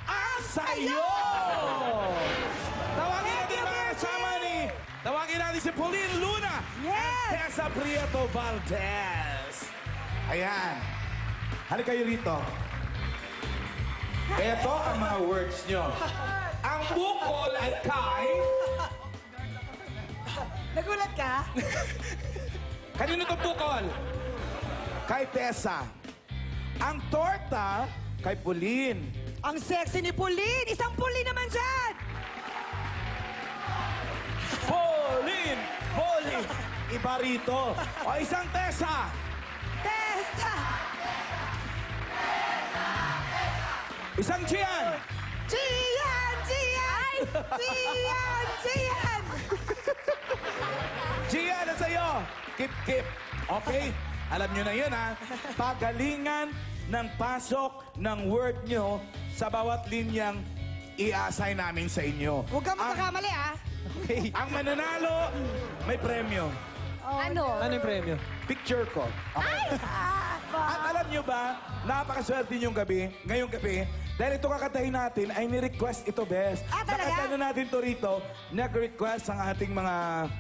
ang sayo! Tawagin natin mga kasama ni... Tawagin natin si Pauline Luna Yes! and Tessa Prieto Valdez. Ayan. Halika kayo rito. Ito ang mga words nyo. Ang bukol ay kay... Nagulat ka? Kanino itong bukol? Kay Tessa. Ang torta kay Pauline. Ang sexy ni Pauline! Isang Pauline naman dyan! Pauline! Pauline! Iba rito. O isang Tessa. Tessa! Isang Gian. Gian! Gian! Gian! Gian! Gian, na sa'yo. Kip, kip. Okay? Alam nyo na yun, ha? Pagalingan ng pasok ng word nyo sa bawat linyang i-assign namin sa inyo. Huwag kang magkakamali, ah! Okay. Ang mananalo, may premyo. Ano? Ano yung premyo? Picture ko. Okay? At alam nyo ba, napakaswerte yung gabi, ngayong gabi, dahil ito kakantahin natin ay ni-request ito, Bes. Ah, talaga? Nakanta na natin to rito, nag-request ang ating mga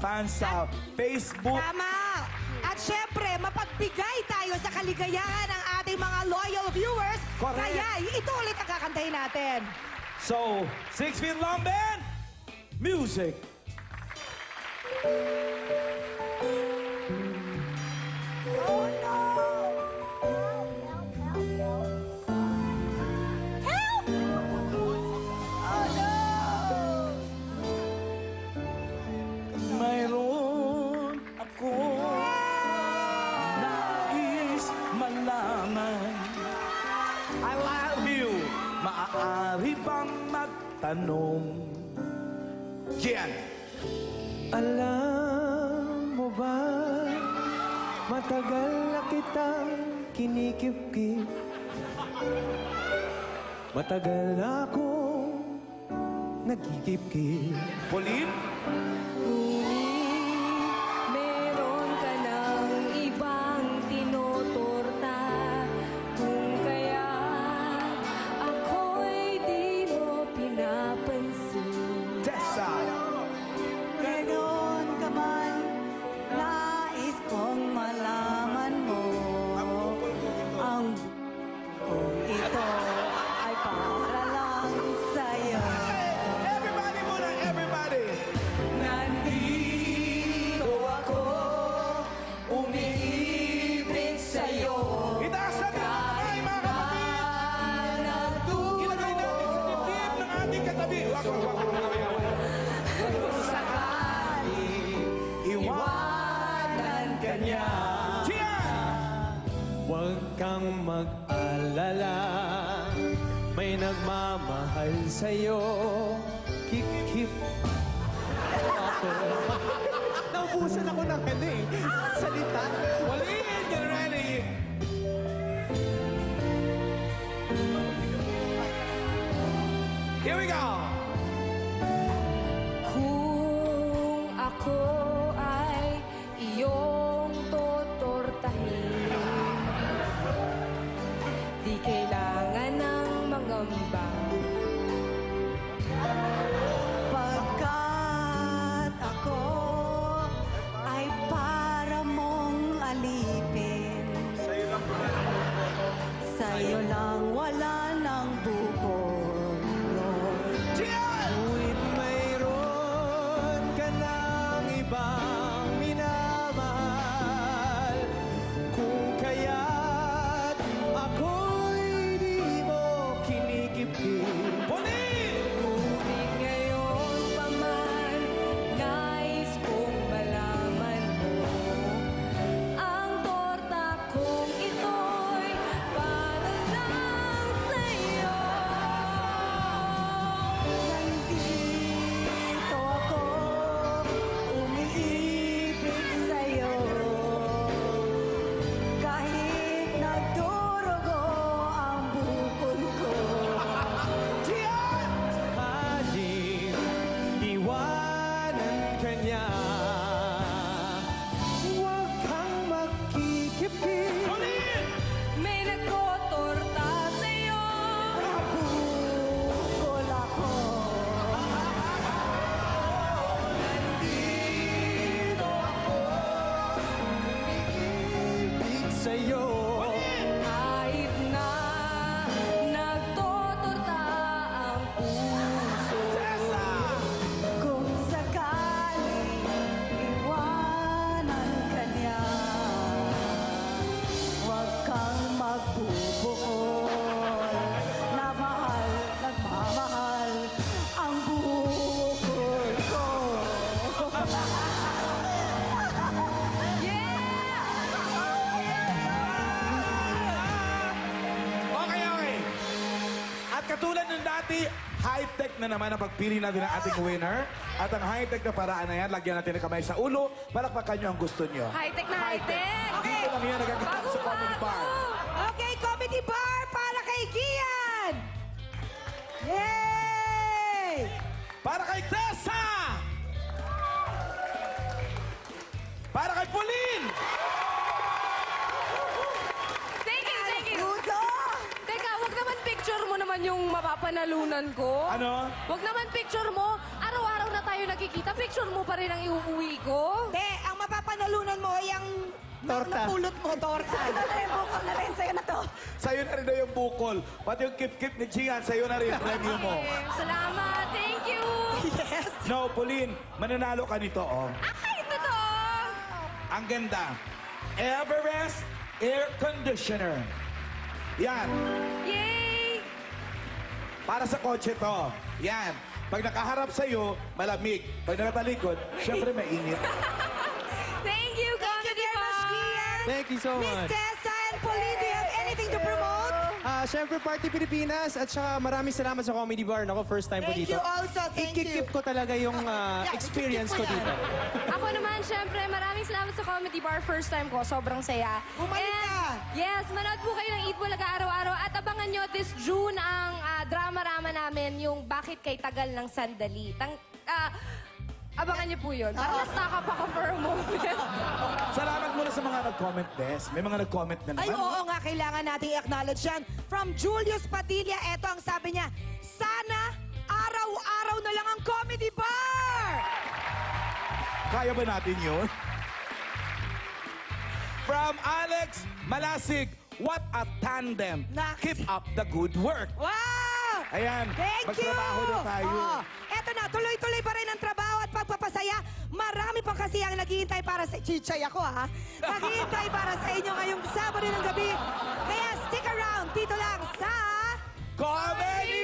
fans sa Facebook. Tama! At syempre, mapagbigay tayo sa kaligayahan ng ating mga loyal viewers. Correct. Kaya ito ulit ang kakantahin natin. So, 6 feet long band, music. Oh no! Help! Oh no! Mayroon ako nais malaman. I love you. Maaari bang magtanong? Gian. Alam mo ba, matagal na kitang kinikip-kip. Matagal na akong nagkikip-kip. Pauline? Ngunit meron ka ng ibang tinuturta. Kung kaya ako'y di mo pinapansin. Tessa. Meron ka man, nais kong malaman mo. Ang kung ito ay para lang sa'yo. Everybody muna, everybody. Nandito ako, umiibig sa'yo. Itaas natin ang kamay, mga kapatid. Ilagay natin sa dibdib ng ating katabi. Wag, wag, wag, wag, wag, wag. Iwanan ka niya. Gian! Huwag kang mag-alala, may nagmamahal sa'yo. Kip-kip ako. Naubusan ako ng salita. Pauline, get ready. Here we go. Kung ako ay iyong totortahin, di kailangan ng mangamba. Pagkat ako ay para mong alipin. Sa'yo lang wala ng bukol. Gian! Ngunit mayroon ka ng ibang minamahal. Kung kaya't ako'y di mo kinikip-kip. katulad ng dati, high-tech na naman ang pagpili natin ng ating winner. At ang high-tech na paraan na yan, lagyan natin ng kamay sa ulo, palakpakan nyo ang gusto nyo. High-tech na high-tech. Dito lang yan nagaganap sa comedy bar. Okay, comedy bar para kay Gian! Yay! Para kay Tessa! Para kay Pauline! Thank you, thank you. Ludo! Teka, wag naman picture mo naman yung mapapanalunan ko. Ano? Wag naman picture mo. Araw-araw na tayo nakikita. Picture mo pa rin ang iuuwi ko. Hindi, ang mapapanalunan mo ay ang Torta. napulot mo, torta. Bukol na rin, sa'yo na to. Sa'yo na rin daw yung bukol. Pati yung kip-kip ni Gian, sa'yo na rin, premium mo. Salamat. Thank you. Yes. No, Pauline, mananalo ka nito, oh. Ay, totoo. Ang ganda. Everest Air Conditioner. Yan. Yay! Para sa kotse to. Yan. Pag nakaharap sa'yo, malamig. Pag nakatalikod, syempre mainit. Thank you, Thank you very much, Gian. Thank you so Miss much. Tessa and Pauline, do you have anything to promote? Siyempre, Party Pilipinas at saka maraming salamat sa Comedy Bar. Ako, first time ko Thank dito. you also, thank you. Ikikip ko talaga yung experience ko dito. Ako naman, syempre, maraming salamat sa Comedy Bar. First time ko, sobrang saya. Bumalik ka. Yes, manood po kayo ng Eat Bulaga araw-araw at abangan nyo this June ang drama-rama namin, yung Bakit Kay Tagal ng Sandali. Abangan nyo po yun. Parang na-stuck up ako for a moment. Salamat muna sa mga nag-comment, Des. May mga nag-comment na naman. Ay, oo nga, kailangan nating i-acknowledge yan. From Julius Padilla, eto ang sabi niya, sana araw-araw na lang ang comedy bar! Kaya ba natin yun? From Alex Malasig, what a tandem. Nak- Keep up the good work. Wow! Ayan, Thank you! magtrabaho na tayo. Oo. Eto na, tuloy-tuloy pa rin ang trabaho at pagpapasaya. Marami pa kasi ang naghihintay para sa... Chichay ako, ha? Naghihintay para sa inyo ngayong Sabado ng gabi. Kaya stick around, dito lang sa... Comedy